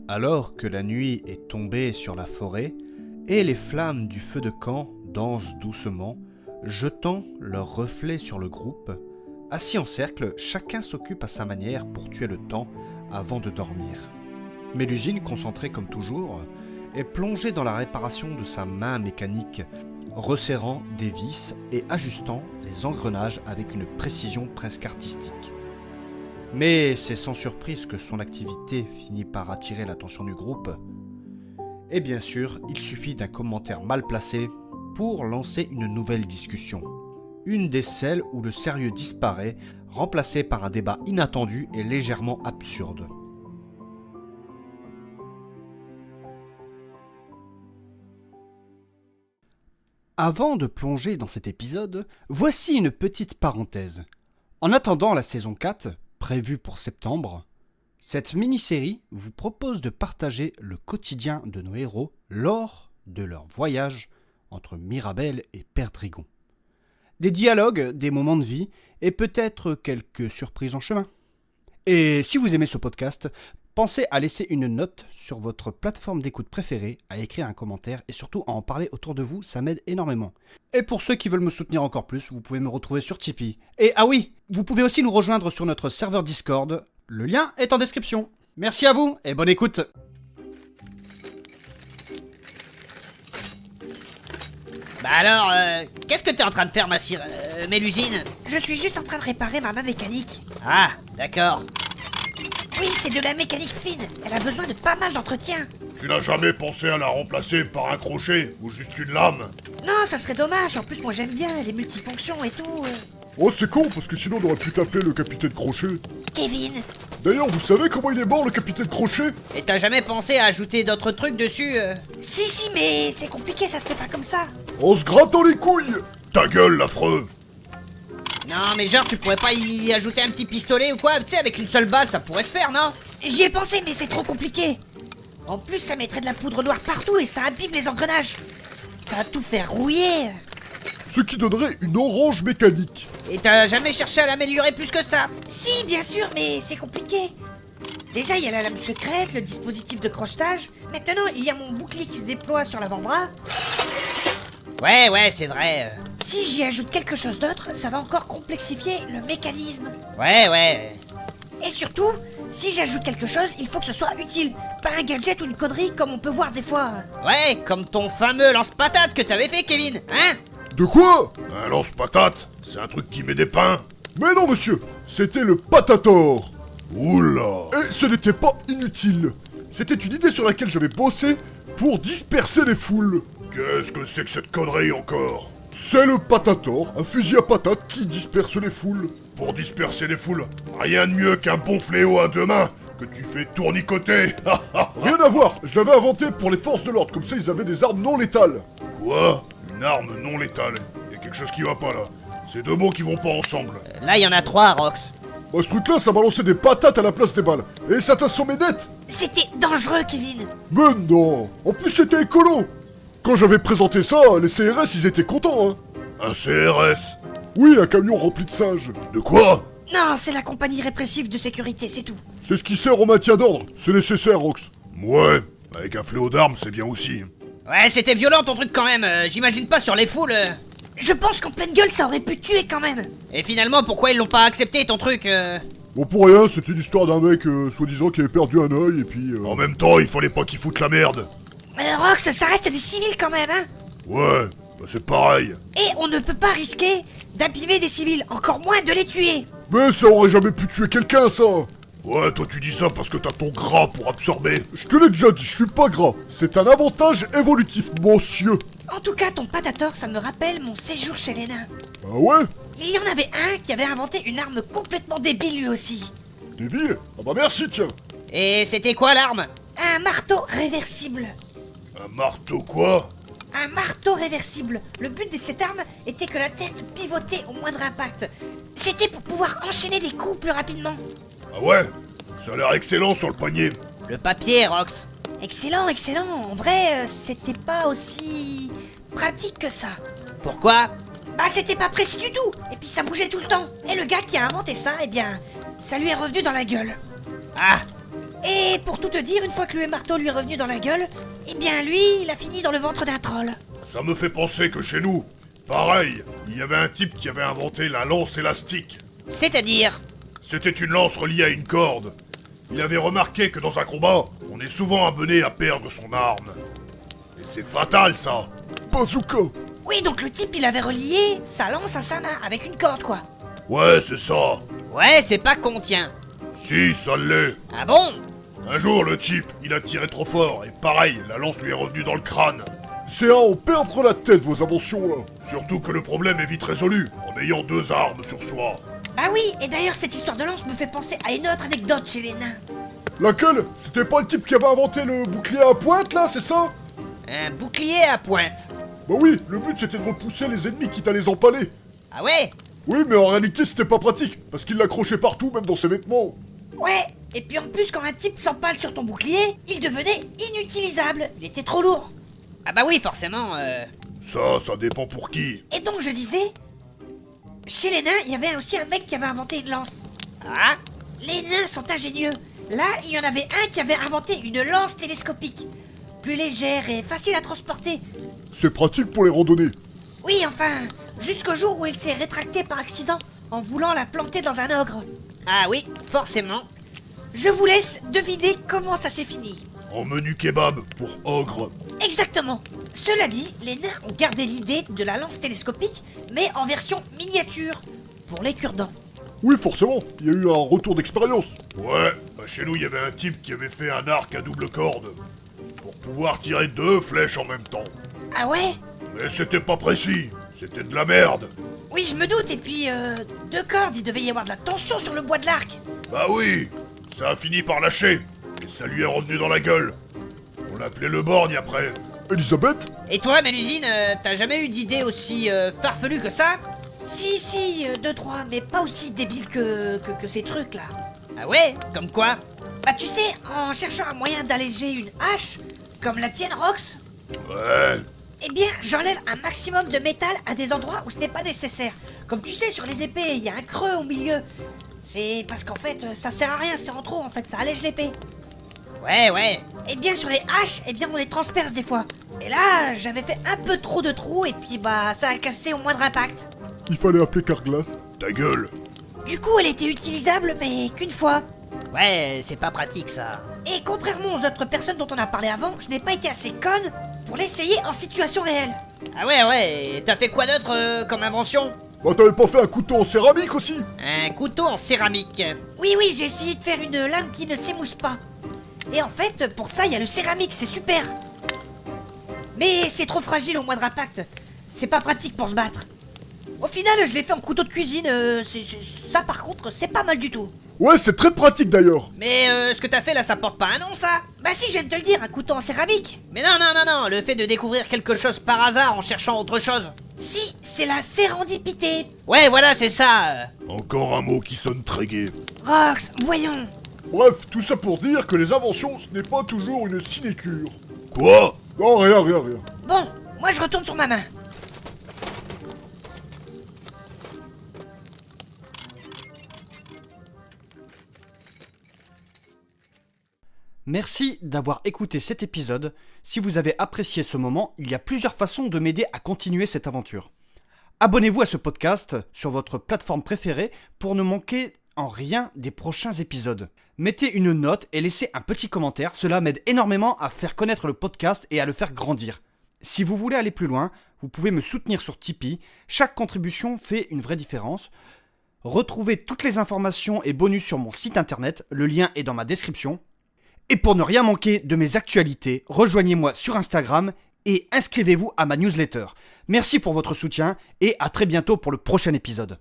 Alors que la nuit est tombée sur la forêt et les flammes du feu de camp dansent doucement, jetant leurs reflets sur le groupe, assis en cercle, chacun s'occupe à sa manière pour tuer le temps avant de dormir. Mélusine, concentrée comme toujours, est plongée dans la réparation de sa main mécanique, resserrant des vis et ajustant les engrenages avec une précision presque artistique. Mais c'est sans surprise que son activité finit par attirer l'attention du groupe. Et bien sûr, il suffit d'un commentaire mal placé pour lancer une nouvelle discussion. Une des celles où le sérieux disparaît, remplacé par un débat inattendu et légèrement absurde. Avant de plonger dans cet épisode, voici une petite parenthèse. En attendant la saison 4, prévue pour septembre, cette mini-série vous propose de partager le quotidien de nos héros lors de leur voyage entre Mirabel et Perdrix. Des dialogues, des moments de vie et peut-être quelques surprises en chemin. Et si vous aimez ce podcast, pensez à laisser une note sur votre plateforme d'écoute préférée, à écrire un commentaire et surtout à en parler autour de vous, ça m'aide énormément. Et pour ceux qui veulent me soutenir encore plus, vous pouvez me retrouver sur Tipeee. Et ah oui, vous pouvez aussi nous rejoindre sur notre serveur Discord, le lien est en description. Merci à vous et bonne écoute. Bah alors, qu'est-ce que t'es en train de faire, Mélusine? Je suis juste en train de réparer ma main mécanique. Ah, d'accord. Oui, c'est de la mécanique fine. Elle a besoin de pas mal d'entretien. Tu n'as jamais pensé à la remplacer par un crochet ou juste une lame? Non, ça serait dommage. En plus, moi j'aime bien les multifonctions et tout. Oh, c'est con, parce que sinon on aurait pu t'appeler le capitaine Crochet. Kevin. D'ailleurs, vous savez comment il est mort, le capitaine Crochet? Et t'as jamais pensé à ajouter d'autres trucs dessus Si, mais c'est compliqué, ça se fait pas comme ça. En se grattant les couilles! Ta gueule, l'affreux! Non, mais genre, tu pourrais pas y ajouter un petit pistolet ou quoi? Tu sais, avec une seule balle, ça pourrait se faire, non? J'y ai pensé, mais c'est trop compliqué. En plus, ça mettrait de la poudre noire partout et ça abîme les engrenages. Ça va tout faire rouiller. Ce qui donnerait une orange mécanique. Et t'as jamais cherché à l'améliorer plus que ça? Si, bien sûr, mais c'est compliqué. Déjà, il y a la lame secrète, le dispositif de crochetage. Maintenant, il y a mon bouclier qui se déploie sur l'avant-bras. Ouais, c'est vrai. Si j'y ajoute quelque chose d'autre, ça va encore complexifier le mécanisme. Ouais. Et surtout, si j'ajoute quelque chose, il faut que ce soit utile. Pas un gadget ou une connerie comme on peut voir des fois. Ouais, comme ton fameux lance-patate que t'avais fait, Kevin, hein? De quoi? Un lance-patate? C'est un truc qui met des pains? Mais non, monsieur! C'était le patator! Oula! Et ce n'était pas inutile. C'était une idée sur laquelle j'avais bossé pour disperser les foules. Qu'est-ce que c'est que cette connerie encore? C'est le patator, un fusil à patate qui disperse les foules. Pour disperser les foules, rien de mieux qu'un bon fléau à deux mains que tu fais tournicoter. Rien à voir, je l'avais inventé pour les forces de l'ordre, comme ça ils avaient des armes non létales. Quoi? Une arme non létale? Y'a quelque chose qui va pas là. C'est deux mots qui vont pas ensemble. Là, il y en a 3, Rox. Bah ce truc là, ça balançait des patates à la place des balles. Et ça t'assommait net. C'était dangereux, Kevin. Mais non. En plus c'était écolo. Quand j'avais présenté ça, les CRS ils étaient contents, hein. Un CRS? Oui, un camion rempli de singes. De quoi? Non, c'est la compagnie répressive de sécurité, c'est tout. C'est ce qui sert au maintien d'ordre. C'est nécessaire, Rox. Ouais, avec un fléau d'armes, c'est bien aussi. Ouais, c'était violent ton truc quand même, j'imagine pas sur les foules. Je pense qu'en pleine gueule, ça aurait pu tuer quand même. Et finalement, pourquoi ils l'ont pas accepté ton truc Bon, pour rien, c'était l'histoire d'un mec, soi-disant, qui avait perdu un œil, et puis... En même temps, il fallait pas qu'il foute la merde. Rox, ça reste des civils quand même, hein. Ouais, bah c'est pareil. Et on ne peut pas risquer d'abîmer des civils, encore moins de les tuer. Mais ça aurait jamais pu tuer quelqu'un, ça. Ouais, toi tu dis ça parce que t'as ton gras pour absorber. Je te l'ai déjà dit, je suis pas gras. C'est un avantage évolutif, monsieur. En tout cas, ton patator, ça me rappelle mon séjour chez les nains. Ah ouais? Il y en avait un qui avait inventé une arme complètement débile lui aussi. Débile? Ah bah merci, tiens. Et c'était quoi l'arme? Un marteau réversible. Un marteau quoi? Un marteau réversible. Le but de cette arme était que la tête pivotait au moindre impact. C'était pour pouvoir enchaîner des coups plus rapidement. Ah ouais? Ça a l'air excellent sur le poignet. Le papier, Rox. Excellent, excellent. En vrai, c'était pas aussi pratique que ça. Pourquoi? Bah, c'était pas précis du tout. Et puis ça bougeait tout le temps. Et le gars qui a inventé ça, eh bien, ça lui est revenu dans la gueule. Ah. Et pour tout te dire, une fois que le marteau lui est revenu dans la gueule, eh bien lui, il a fini dans le ventre d'un troll. Ça me fait penser que chez nous, pareil, il y avait un type qui avait inventé la lance élastique. C'est-à-dire? C'était une lance reliée à une corde. Il avait remarqué que dans un combat, on est souvent amené à perdre son arme. Et c'est fatal, ça. Bazooka. Oui, donc le type, il avait relié sa lance à sa main avec une corde, quoi. Ouais, c'est ça. Ouais, c'est pas con, tiens. Si, ça l'est. Ah bon? Un jour, le type, il a tiré trop fort, et pareil, la lance lui est revenue dans le crâne. C'est à en perdre la tête, vos inventions, là. Surtout que le problème est vite résolu, en ayant 2 armes sur soi. Bah oui, et d'ailleurs, cette histoire de lance me fait penser à une autre anecdote chez les nains. Laquelle? C'était pas le type qui avait inventé le bouclier à pointe, là, c'est ça? Un bouclier à pointe. Bah oui, le but c'était de repousser les ennemis quitte à les empaler. Ah ouais? Oui, mais en réalité c'était pas pratique, parce qu'il l'accrochait partout, même dans ses vêtements. Ouais, et puis en plus, quand un type s'empale sur ton bouclier, il devenait inutilisable. Il était trop lourd. Ah bah oui, forcément, Ça dépend pour qui. Et donc je disais, chez les nains, il y avait aussi un mec qui avait inventé une lance. Ah? Les nains sont ingénieux. Là, il y en avait un qui avait inventé une lance télescopique. Plus légère et facile à transporter. C'est pratique pour les randonnées. Oui, enfin, jusqu'au jour où il s'est rétracté par accident en voulant la planter dans un ogre. Ah oui, forcément. Je vous laisse deviner comment ça s'est fini. En menu kebab pour ogre. Exactement. Cela dit, les nains ont gardé l'idée de la lance télescopique, mais en version miniature, pour les cure-dents. Oui, forcément, il y a eu un retour d'expérience. Ouais, bah chez nous il y avait un type qui avait fait un arc à double corde. Pour pouvoir tirer 2 flèches en même temps. Ah ouais? Mais c'était pas précis, c'était de la merde. Oui, je me doute, et puis, 2 cordes, il devait y avoir de la tension sur le bois de l'arc. Bah oui, ça a fini par lâcher, et ça lui est revenu dans la gueule. On l'appelait le borgne après. Elisabeth? Et toi, Mélusine, t'as jamais eu d'idée aussi farfelue que ça? Si, 2-3, mais pas aussi débile que ces trucs-là. Ah ouais? Comme quoi? Bah tu sais, en cherchant un moyen d'alléger une hache, comme la tienne, Rox, Ouais. eh bien, j'enlève un maximum de métal à des endroits où ce n'est pas nécessaire. Comme tu sais, sur les épées, il y a un creux au milieu. C'est parce qu'en fait, ça sert à rien, c'est en trop, en fait, ça allège l'épée. Ouais. Et bien, sur les haches, eh bien, on les transperce des fois. Et là, j'avais fait un peu trop de trous, et puis bah, ça a cassé au moindre impact. Il fallait appeler Carglass. Ta gueule. Du coup, elle était utilisable, mais qu'une fois. Ouais, c'est pas pratique ça. Et contrairement aux autres personnes dont on a parlé avant, je n'ai pas été assez conne pour l'essayer en situation réelle. Ah ouais, et t'as fait quoi d'autre comme invention? Bah t'avais pas fait un couteau en céramique aussi? Un couteau en céramique. Oui, j'ai essayé de faire une lame qui ne s'émousse pas. Et en fait, pour ça, il y a le céramique, c'est super. Mais c'est trop fragile au moindre impact. C'est pas pratique pour se battre. Au final, je l'ai fait en couteau de cuisine. Ça, par contre, c'est pas mal du tout. Ouais, c'est très pratique d'ailleurs. Mais ce que t'as fait là, ça porte pas un nom ça? Bah si, je viens de te le dire, un couteau en céramique. Mais non, le fait de découvrir quelque chose par hasard en cherchant autre chose. Si, c'est la sérendipité. Ouais, voilà, c'est ça. Encore un mot qui sonne très gai. Rox, voyons. Bref, tout ça pour dire que les inventions, ce n'est pas toujours une sinécure. Quoi? Non, rien. Bon, moi je retourne sur ma main. Merci d'avoir écouté cet épisode. Si vous avez apprécié ce moment, il y a plusieurs façons de m'aider à continuer cette aventure. Abonnez-vous à ce podcast sur votre plateforme préférée pour ne manquer en rien des prochains épisodes. Mettez une note et laissez un petit commentaire, cela m'aide énormément à faire connaître le podcast et à le faire grandir. Si vous voulez aller plus loin, vous pouvez me soutenir sur Tipeee, chaque contribution fait une vraie différence. Retrouvez toutes les informations et bonus sur mon site internet, le lien est dans ma description. Et pour ne rien manquer de mes actualités, rejoignez-moi sur Instagram et inscrivez-vous à ma newsletter. Merci pour votre soutien et à très bientôt pour le prochain épisode.